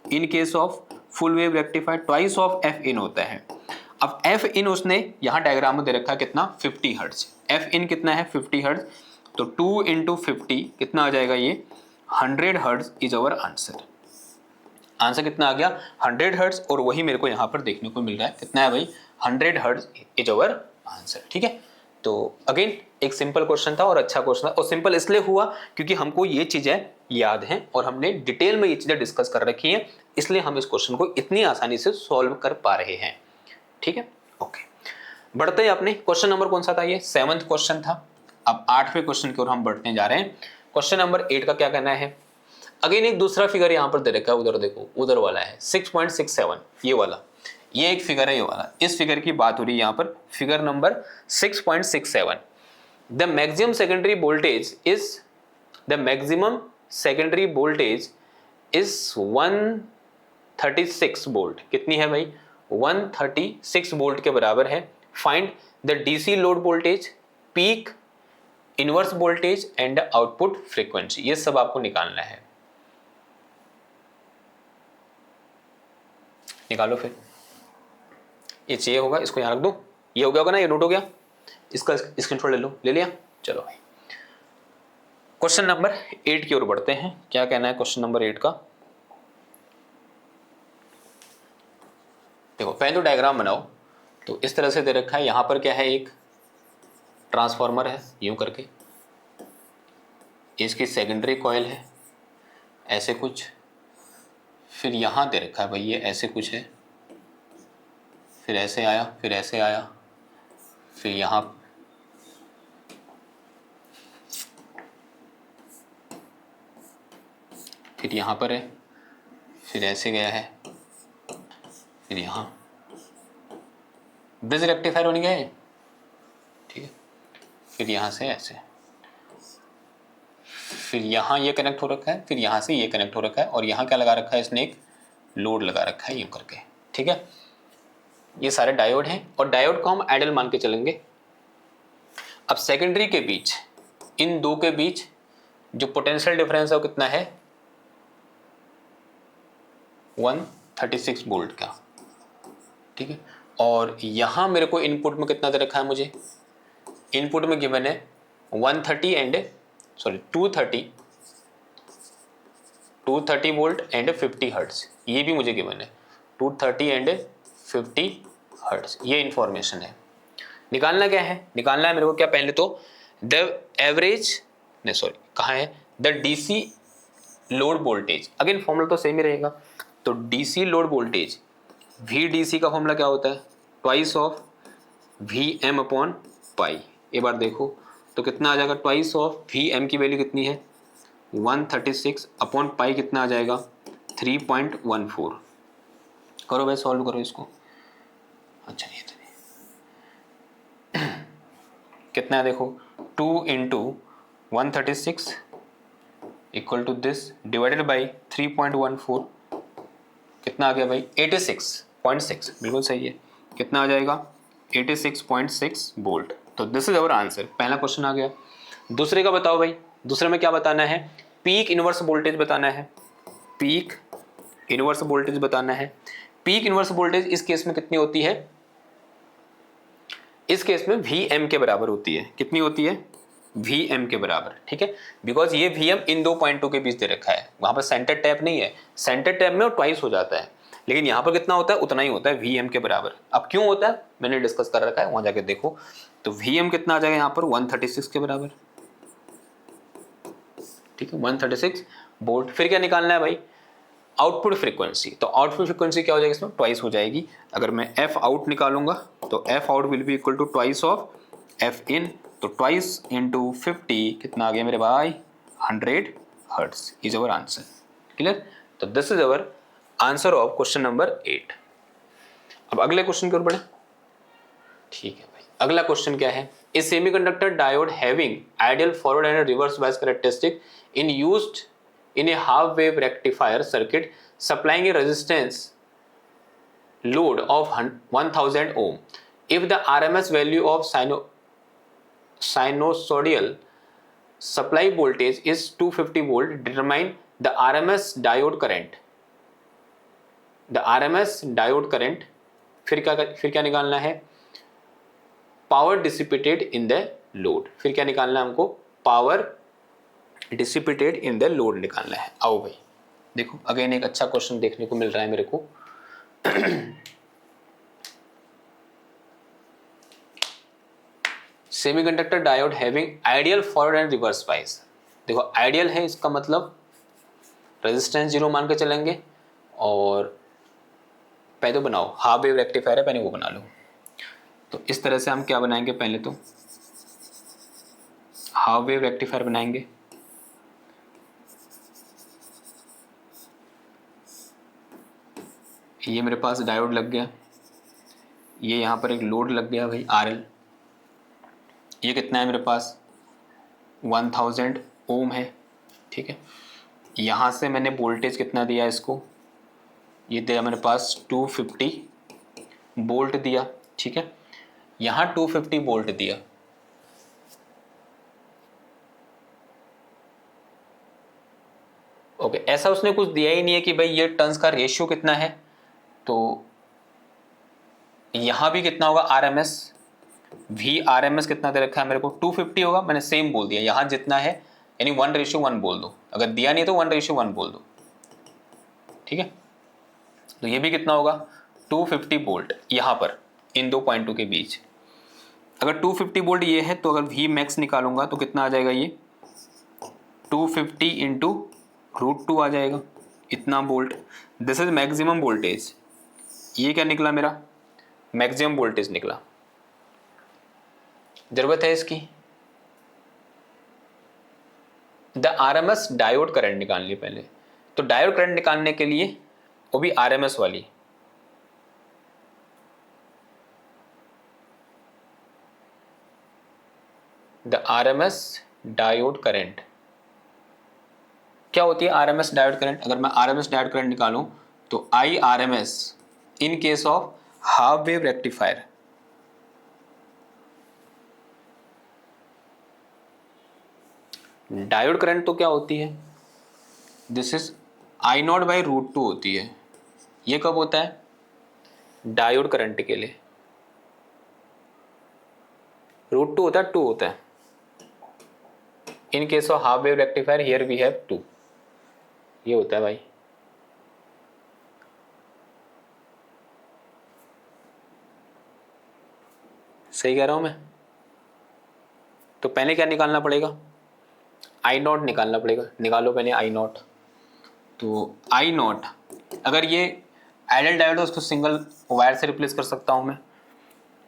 A: in case of full wave rectifier twice of F in होता है। अब एफ इन उसने यहाँ डायग्राम में दे रखा है कितना, 50 हर्ट्ज। एफ इन कितना है, 50 हर्ट्ज। तो 2 × 50 कितना आ जाएगा, ये 100 hertz is our answer. Answer कितना आ गया, 100 हर्ट्ज। और वही मेरे को यहाँ पर देखने को मिल रहा है, कितना है भाई, 100 हर्ट्ज इज अवर आंसर, ठीक है। तो अगेन एक सिंपल क्वेश्चन था और अच्छा क्वेश्चन था, और सिंपल इसलिए हुआ क्योंकि हमको ये चीजें याद हैं और हमने डिटेल में ये चीजें डिस्कस कर रखी हैं, इसलिए हम इस क्वेश्चन को इतनी आसानी से सॉल्व कर पा रहे हैं, ठीक है। ओके, बढ़ते हैं अपने क्वेश्चन नंबर कौन सा था, ये 7th क्वेश्चन था। अब 8वें क्वेश्चन की ओर हम बढ़ते जा रहे हैं। क्वेश्चन नंबर 8 का क्या कहना है, अगेन एक दूसरा फिगर यहाँ पर दे रखा है, उधर देखो, उधर वाला है 6.67, ये वाला, ये एक फिगर है, ये वाला, इस फिगर की बात हो रही है यहाँ पर, figure number 6.67। The maximum secondary voltage is, the maximum secondary voltage is 136 volt. कितनी है भाई, 136 वोल्ट के बराबर है। Find the DC load voltage, peak inverse voltage and output frequency. ये सब आपको निकालना है, निकालो फिर। ये चाहिए होगा, इसको यहाँ रख दो, ये हो गया होगा ना, ये नोट हो गया, इसका स्क्रीनशॉट ले लो, ले लिया। चलो भाई क्वेश्चन नंबर 8 की ओर बढ़ते हैं। क्या कहना है क्वेश्चन नंबर 8 का, देखो पहले तो डायग्राम बनाओ तो इस तरह से दे रखा है। यहाँ पर क्या है, एक ट्रांसफार्मर है यूं करके, इसकी सेकेंडरी कॉइल है ऐसे कुछ, फिर यहाँ दे रखा है भाई ये ऐसे कुछ है, फिर ऐसे आया, फिर ऐसे आया, फिर यहाँ फिर यहाँ पर है, फिर ऐसे गया है, फिर यहाँ ब्रिज रेक्टिफायर बन गया है, ठीक है। फिर यहाँ से ऐसे, फिर यहाँ ये कनेक्ट हो रखा है, फिर यहाँ से ये कनेक्ट हो रखा है, और यहाँ क्या लगा रखा है इसने, एक लोड लगा रखा है यूं करके, ठीक है। ये सारे डायोड हैं और डायोड को हम आइडल मान के चलेंगे। अब सेकेंडरी के बीच, इन दो के बीच जो पोटेंशियल डिफरेंस है वो कितना है, 136 वोल्ट का, ठीक है। और यहाँ मेरे को इनपुट में कितना दे रखा है, मुझे इनपुट में गिवन है 230 वोल्ट एंड 50 हर्ट्ज, ये भी मुझे गिवन है 230 एंड 50 हर्ट्ज, ये इंफॉर्मेशन है। निकालना क्या है, निकालना है मेरे को क्या, पहले तो द एवरेज, नहीं सॉरी कहाँ है, the DC load voltage, again formula तो सेम ही रहेगा। तो DC load voltage, V DC का फॉर्मूला क्या होता है, twice of V M upon pi. एक बार देखो तो कितना आ जाएगा, ट्वाइस ऑफ वी एम की वैल्यू कितनी है 136 अपॉन पाई कितना आ जाएगा 3.14। करो भाई सॉल्व करो इसको। अच्छा ये तो कितना है देखो, 2 into 136 equal to this divided by 3.14, कितना आ गया भाई 86.6, बिल्कुल सही है। कितना आ जाएगा 86.6 वोल्ट। तो दिस इज अवर आंसर। पहला क्वेश्चन आ गया। दूसरे का बताओ भाई, दूसरे में क्या बताना है, पीक इनवर्स वोल्टेज बताना है, पीक इनवर्स वोल्टेज बताना है। पीक इनवर्स वोल्टेज इस केस में कितनी होती है, इस केस में Vm के बराबर होती है। कितनी होती है, Vm के बराबर, ठीक है। बिकॉज ये Vm इन दो पॉइंटों के बीच दे रखा है, वहां पर सेंटर टैप नहीं है, सेंटर टैप में वो ट्वाइस हो जाता है, लेकिन यहाँ पर कितना होता है, उतना ही होता है Vm के बराबर। अब क्यों होता है मैंने डिस्कस कर रखा है, वहां जाके देखो। तो Vm कितना आ जाएगा यहाँ पर 136 के बराबर, ठीक है 136 वोल्ट। फिर क्या निकालना है भाई, आउटपुट फ्रीक्वेंसी। तो आउटपुट फ्रीक्वेंसी क्या हो जाएगी, इसमें ट्वाइस हो जाएगी। अगर मैं एफ आउट निकालूंगा तो F out will be equal to twice of F in, तो ट्वाइस इंटू 50 कितना आ गया मेरे भाई 100 hertz is our answer. Clear. तो this is our answer of question number 8। अब अगले क्वेश्चन की ओर बढ़े, ठीक है भाई। अगला क्वेश्चन क्या है, a semiconductor diode having ideal forward and reverse bias characteristic in used in a half wave rectifier circuit supplying a resistance load of 1000 ohm. If the RMS value of sinusoidal supply voltage is 250 volt, determine the RMS diode current. The RMS diode current, फिर क्या निकालना है, power dissipated in the load. फिर क्या निकालना है हमको, power dissipated in the load निकालना है। आओ भाई देखो, अगेन एक अच्छा क्वेश्चन देखने को मिल रहा है मेरे को। Semiconductor diode having ideal forward and reverse बायस। देखो आइडियल है, इसका मतलब रेजिस्टेंस 0 मान के चलेंगे, और पहले तो बनाओ हाफ वेव रेक्टिफायर है, पहले वो बना लो। तो इस तरह से हम क्या बनाएंगे, पहले तो हाफ वेव रेक्टिफायर बनाएंगे। ये मेरे पास डायोड लग गया, ये यहाँ पर एक लोड लग गया भाई RL। ये कितना है मेरे पास 1000 ओम है, ठीक है। यहाँ से मैंने वोल्टेज कितना दिया इसको, ये दिया मेरे पास 250 वोल्ट दिया, ठीक है। यहाँ 250 वोल्ट दिया, ओके। ऐसा उसने कुछ दिया ही नहीं है कि भाई ये टर्न्स का रेशियो कितना है, तो यहां भी कितना होगा RMS, VRMS कितना दे रखा है मेरे को 250 होगा, मैंने सेम बोल दिया। यहां जितना है यानी 1:1 बोल दो, अगर दिया नहीं तो 1:1 बोल दो, ठीक है। तो ये भी कितना होगा 250 वोल्ट यहां पर, इन दो पॉइंटों के बीच। अगर 250 वोल्ट ये है तो अगर वी मैक्स निकालूंगा तो कितना आ जाएगा, ये 250 इंटू √2 आ जाएगा, इतना volt. This is maximum voltage. ये क्या निकला मेरा, मैक्सिमम वोल्टेज निकला। जरूरत है इसकी, द आरएमएस डायोड करंट निकालनी पहले। तो डायोड करंट निकालने के लिए वो भी आरएमएस वाली, द आरएमएस डायोड करंट। क्या होती है आरएमएस डायोड करंट? अगर मैं आरएमएस डायोड करंट निकालूं तो I RMS in case of half wave rectifier. Diode current तो क्या होती है, this is I naught by √2 होती है। ये कब होता है, डायोड करंट के लिए √2 होता है, 2 होता है। In case of half wave rectifier here we have 2, ये होता है भाई। सही कह रहा हूं मैं? तो पहले क्या निकालना पड़ेगा, आई नॉट निकालना पड़ेगा। निकालो पहले आई नॉट। तो आई नॉट, अगर ये आइडियल डायोड है उसको सिंगल वायर से रिप्लेस कर सकता हूं मैं।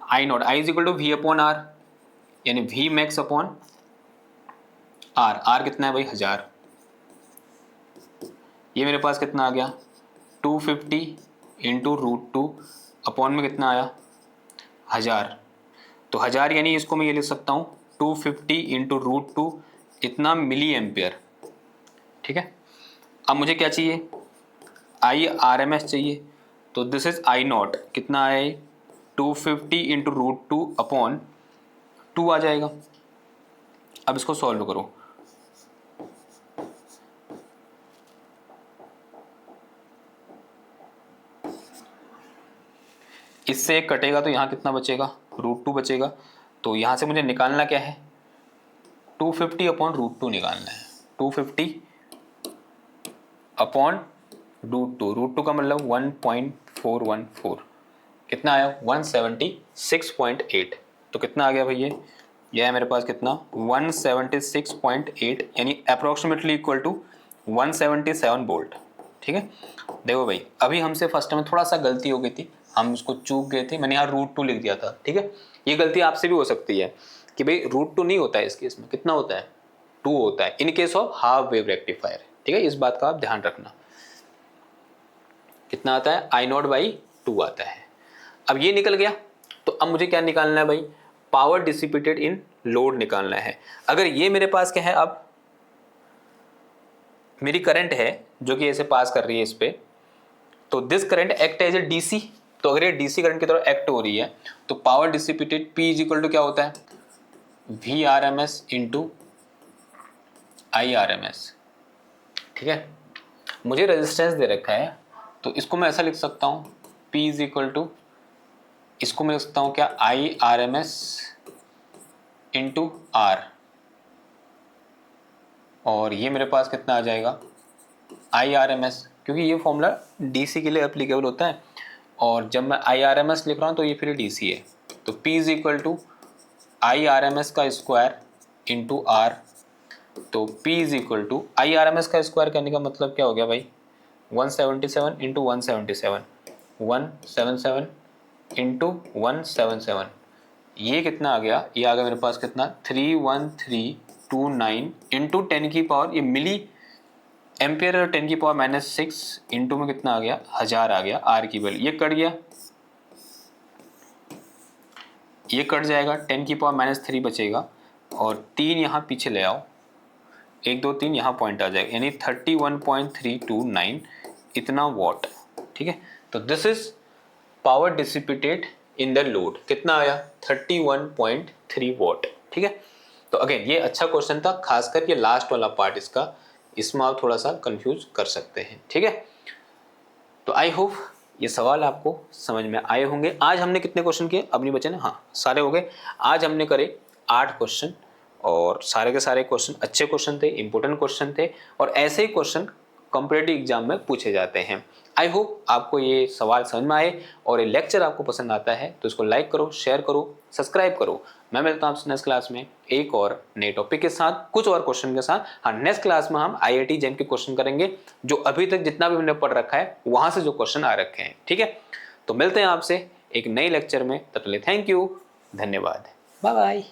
A: I naught, I is equal to V upon R, यानी V max upon R. R कितना है भाई, 1000। ये मेरे पास कितना आ गया, 250 इंटू √2 अपॉन में कितना आया, 1000। तो 1000 यानी इसको मैं ये लिख सकता हूँ 250 इंटू √2, इतना मिली एम्पियर। ठीक है, अब मुझे क्या चाहिए, आई आर एम एस चाहिए। तो दिस इज आई नॉट, कितना आया, 250 इंटू √2 अपॉन 2 आ जाएगा। अब इसको सॉल्व करो। इससे एक कटेगा तो यहाँ कितना बचेगा, √2 बचेगा। तो यहाँ से मुझे निकालना क्या है, 250 अपॉन √2 निकालना है। 250 अपॉन √2 का मतलब 1.414, कितना आया, 176.8। तो कितना आ गया भैया, यह है मेरे पास कितना, 176.8, यानी अप्रोक्सीमेटली इक्वल टू 177 वोल्ट। ठीक है, देखो भाई अभी हमसे फर्स्ट में थोड़ा सा गलती हो गई थी, हम उसको चूक गए थे, मैंने यहाँ √2 लिख दिया था। ठीक है, ये गलती आपसे भी हो सकती है कि भाई √2 नहीं होता है इस केस में, कितना होता है, 2 होता है in case of half wave rectifier. ठीक है, इस बात का आप ध्यान रखना। कितना आता है, आई नॉट बाई 2 आता है। अब ये निकल गया, तो अब मुझे क्या निकालना है भाई, पावर डिसिपेटेड इन लोड निकालना है। अगर ये मेरे पास क्या है, अब मेरी करंट है जो कि ऐसे पास कर रही है इस पे, तो this current act as a DC. तो अगर ये डीसी करंट की तरह एक्ट हो रही है तो power dissipated P is equal to क्या होता है, V R M S into I R M S. ठीक है, मुझे रेजिस्टेंस दे रखा है तो इसको मैं ऐसा लिख सकता हूँ, P इज इक्वल टू, इसको मैं लिख सकता हूँ क्या, I R M S into R. और ये मेरे पास कितना आ जाएगा, आई आर एम एस, क्योंकि ये फॉर्मूला डीसी के लिए एप्लीकेबल होता है। और जब मैं आई आर एम एस लिख रहा हूँ तो ये फिर डीसी है। तो P is equal to I R M S का स्क्वायर इंटू आर। तो P is equal to I R M S का स्क्वायर करने का मतलब क्या हो गया भाई, 177 इंटू 177, 177 इंटू 177, ये कितना आ गया, ये आ गया मेरे पास कितना, 31329 इंटू 10 की पावर, ये मिली एम्पियर और 10 की पावर -6 इंटू में कितना आ गया, 1000 आ गया। आर की वैल्यू ये कट गया, ये कट जाएगा, 10 की पावर -3 बचेगा और 3 यहाँ पीछे ले आओ, 1 2 3 यहाँ पॉइंट आ जाएगा, यानी 31.329 इतना वॉट। ठीक है, तो this is power dissipated in the load, कितना आया, 31.3 वॉट। ठीक है, तो अगेन ये अच्छा क्वेश्चन था, खासकर ये लास्ट वाला पार्ट इसका, इसमें आप थोड़ा सा कंफ्यूज कर सकते हैं। ठीक है, तो आई होप ये सवाल आपको समझ में आए होंगे। आज हमने कितने क्वेश्चन किए, अब नहीं बचे ना, हाँ सारे हो गए। आज हमने करे 8 क्वेश्चन और सारे के सारे क्वेश्चन अच्छे क्वेश्चन थे, इंपॉर्टेंट क्वेश्चन थे। और ऐसे ही क्वेश्चन कॉम्पिटिटिव एग्जाम में पूछे जाते हैं। आई होप आपको ये सवाल समझ में आए और ये लेक्चर आपको पसंद आता है तो इसको लाइक करो, शेयर करो, सब्सक्राइब करो। मैं मिलता हूँ आपसे नेक्स्ट क्लास में एक और नए टॉपिक के साथ, कुछ और क्वेश्चन के साथ। हाँ, नेक्स्ट क्लास में हम IIT JEM के क्वेश्चन करेंगे, जो अभी तक जितना भी हमने पढ़ रखा है वहां से जो क्वेश्चन आ रखे हैं। ठीक है, तो मिलते हैं आपसे एक नए लेक्चर में। तब तक थैंक यू, धन्यवाद, बाय बाय।